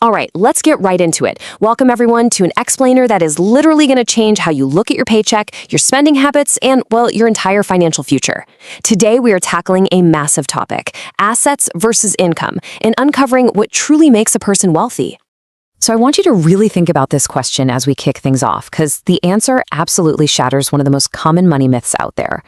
All right, let's get right into it. Welcome everyone to an explainer that is literally going to change how you look at your paycheck, your spending habits, and, well, your entire financial future. Today, we are tackling a massive topic, assets versus income, and uncovering what truly makes a person wealthy. So I want you to really think about this question as we kick things off, because the answer absolutely shatters one of the most common money myths out there.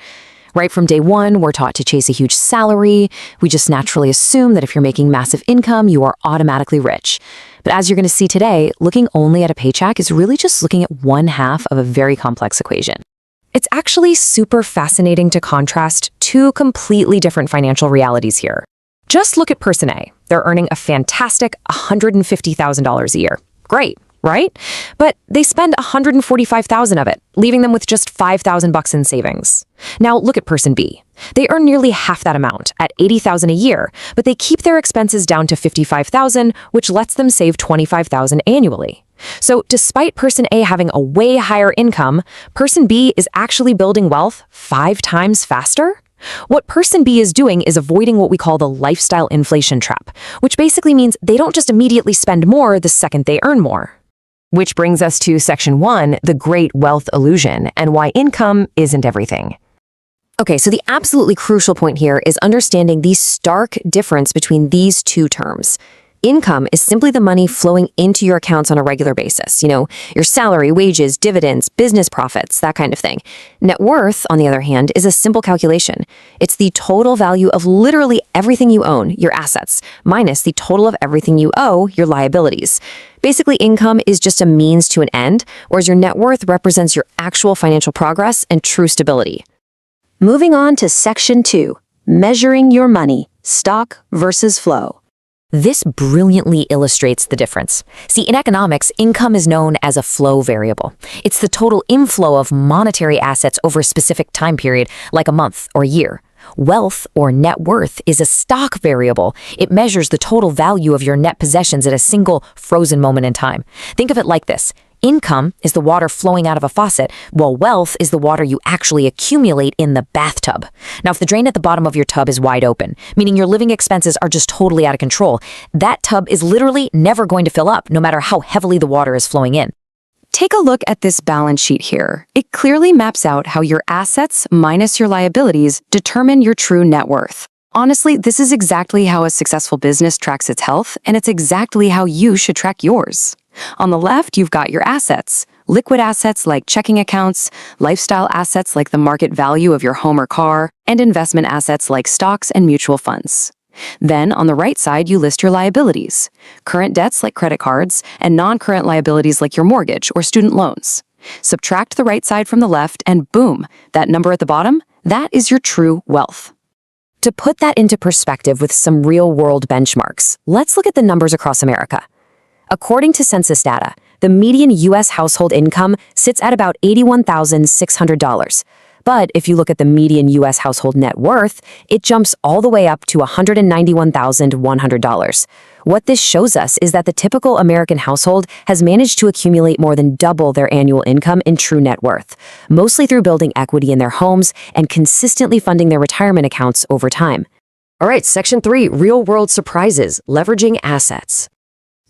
Right from day one, we're taught to chase a huge salary. We just naturally assume that if you're making massive income, you are automatically rich. But as you're going to see today, looking only at a paycheck is really just looking at one half of a very complex equation. It's actually super fascinating to contrast two completely different financial realities here. Just look at person A. They're earning a fantastic $150,000 a year. Great, right? But they spend $145,000 of it, leaving them with just $5,000 in savings. Now look at person B. They earn nearly half that amount at $80,000 a year, but they keep their expenses down to $55,000, which lets them save $25,000 annually. So despite person A having a way higher income, person B is actually building wealth 5 times faster. What person B is doing is avoiding what we call the lifestyle inflation trap, which basically means they don't just immediately spend more the second they earn more. Which brings us to section 1, the great wealth illusion, and why income isn't everything. Okay, so the absolutely crucial point here is understanding the stark difference between these two terms. Income is simply the money flowing into your accounts on a regular basis. Your salary, wages, dividends, business profits, that kind of thing. Net worth, on the other hand, is a simple calculation. It's the total value of literally everything you own, your assets, minus the total of everything you owe, your liabilities. Basically, income is just a means to an end, whereas your net worth represents your actual financial progress and true stability. Moving on to section 2, measuring your money, stock versus flow. This brilliantly illustrates the difference. See, in economics, income is known as a flow variable. It's the total inflow of monetary assets over a specific time period, like a month or year. Wealth, or net worth, is a stock variable. It measures the total value of your net possessions at a single frozen moment in time. Think of it like this. Income is the water flowing out of a faucet, while wealth is the water you actually accumulate in the bathtub. Now, if the drain at the bottom of your tub is wide open, meaning your living expenses are just totally out of control, that tub is literally never going to fill up, no matter how heavily the water is flowing in. Take a look at this balance sheet here. It clearly maps out how your assets minus your liabilities determine your true net worth. Honestly, this is exactly how a successful business tracks its health, and it's exactly how you should track yours. On the left, you've got your assets. Liquid assets like checking accounts, lifestyle assets like the market value of your home or car, and investment assets like stocks and mutual funds. Then, on the right side, you list your liabilities. Current debts like credit cards, and non-current liabilities like your mortgage or student loans. Subtract the right side from the left, and boom, that number at the bottom, that is your true wealth. To put that into perspective with some real-world benchmarks, let's look at the numbers across America. According to census data, the median U.S. household income sits at about $81,600. But if you look at the median U.S. household net worth, it jumps all the way up to $191,100. What this shows us is that the typical American household has managed to accumulate more than double their annual income in true net worth, mostly through building equity in their homes and consistently funding their retirement accounts over time. All right, section 3, real-world surprises, leveraging assets.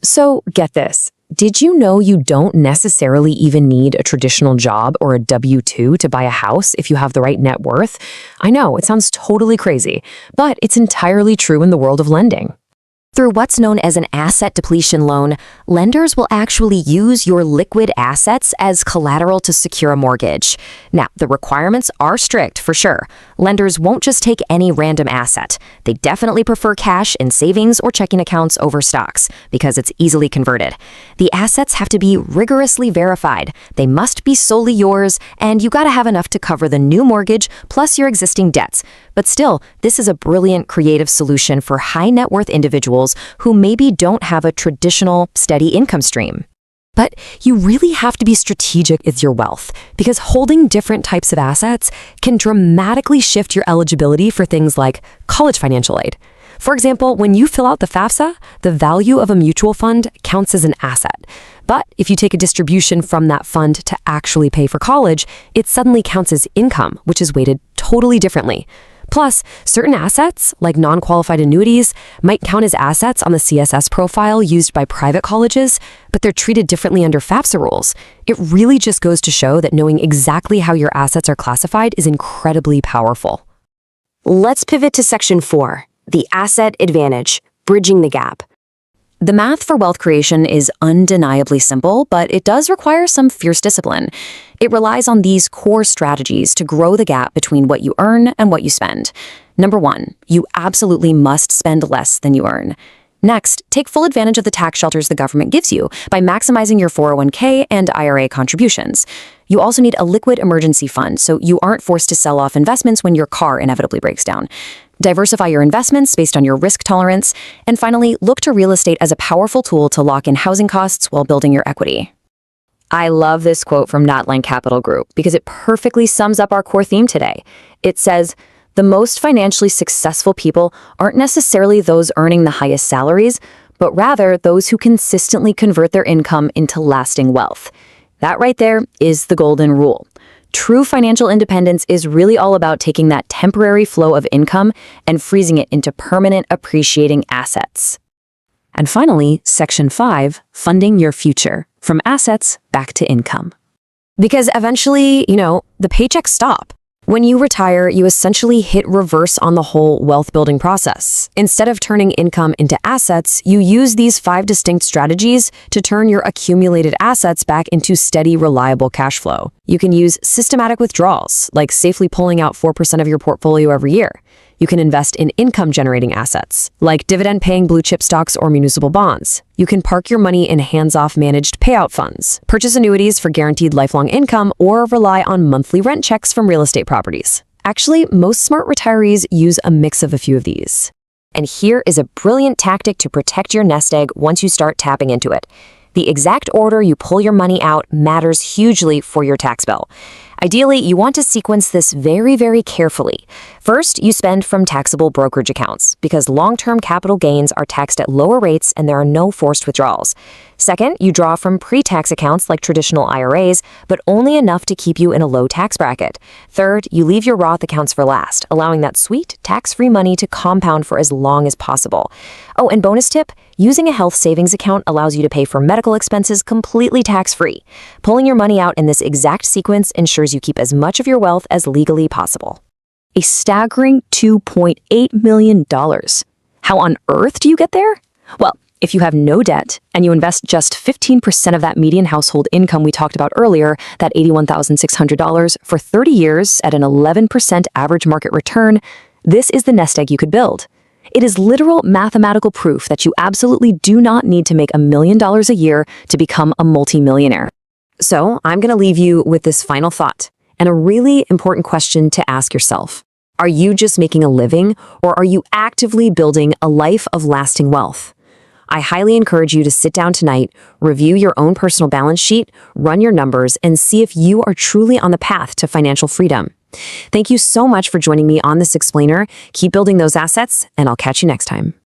So, get this. Did you know you don't necessarily even need a traditional job or a W-2 to buy a house if you have the right net worth? I know, it sounds totally crazy, but it's entirely true in the world of lending. Through what's known as an asset depletion loan, lenders will actually use your liquid assets as collateral to secure a mortgage. Now, the requirements are strict for sure. Lenders won't just take any random asset. They definitely prefer cash in savings or checking accounts over stocks because it's easily converted. The assets have to be rigorously verified. They must be solely yours, and you gotta have enough to cover the new mortgage plus your existing debts. But still, this is a brilliant creative solution for high net worth individuals who maybe don't have a traditional steady income stream. But you really have to be strategic with your wealth because holding different types of assets can dramatically shift your eligibility for things like college financial aid. For example, when you fill out the FAFSA, the value of a mutual fund counts as an asset. But if you take a distribution from that fund to actually pay for college, it suddenly counts as income, which is weighted totally differently. Plus, certain assets, like non-qualified annuities, might count as assets on the CSS profile used by private colleges, but they're treated differently under FAFSA rules. It really just goes to show that knowing exactly how your assets are classified is incredibly powerful. Let's pivot to Section 4, the asset advantage, bridging the gap. The math for wealth creation is undeniably simple, but it does require some fierce discipline. It relies on these core strategies to grow the gap between what you earn and what you spend. Number 1, you absolutely must spend less than you earn. Next, take full advantage of the tax shelters the government gives you by maximizing your 401k and IRA contributions. You also need a liquid emergency fund so you aren't forced to sell off investments when your car inevitably breaks down. Diversify your investments based on your risk tolerance. And finally, look to real estate as a powerful tool to lock in housing costs while building your equity. I love this quote from Notline Capital Group because it perfectly sums up our core theme today. It says, "The most financially successful people aren't necessarily those earning the highest salaries, but rather those who consistently convert their income into lasting wealth." That right there is the golden rule. True financial independence is really all about taking that temporary flow of income and freezing it into permanent appreciating assets. And finally, Section 5, funding your future, from assets back to income. Because eventually, the paychecks stop. When you retire, you essentially hit reverse on the whole wealth building process. Instead of turning income into assets, you use these 5 distinct strategies to turn your accumulated assets back into steady, reliable cash flow. You can use systematic withdrawals, like safely pulling out 4% of your portfolio every year. You can invest in income-generating assets, like dividend-paying blue-chip stocks or municipal bonds. You can park your money in hands-off managed payout funds, purchase annuities for guaranteed lifelong income, or rely on monthly rent checks from real estate properties. Actually, most smart retirees use a mix of a few of these. And here is a brilliant tactic to protect your nest egg once you start tapping into it. The exact order you pull your money out matters hugely for your tax bill. Ideally, you want to sequence this very, very carefully. First, you spend from taxable brokerage accounts because long-term capital gains are taxed at lower rates and there are no forced withdrawals. Second, you draw from pre-tax accounts like traditional IRAs, but only enough to keep you in a low tax bracket. Third, you leave your Roth accounts for last, allowing that sweet, tax-free money to compound for as long as possible. Oh, and bonus tip, using a health savings account allows you to pay for medical expenses completely tax-free. Pulling your money out in this exact sequence ensures you keep as much of your wealth as legally possible. A staggering $2.8 million. How on earth do you get there? Well, if you have no debt and you invest just 15% of that median household income we talked about earlier, that $81,600 for 30 years at an 11% average market return, this is the nest egg you could build. It is literal mathematical proof that you absolutely do not need to make $1 million a year to become a multimillionaire. So I'm going to leave you with this final thought and a really important question to ask yourself. Are you just making a living, or are you actively building a life of lasting wealth? I highly encourage you to sit down tonight, review your own personal balance sheet, run your numbers, and see if you are truly on the path to financial freedom. Thank you so much for joining me on this explainer. Keep building those assets, and I'll catch you next time.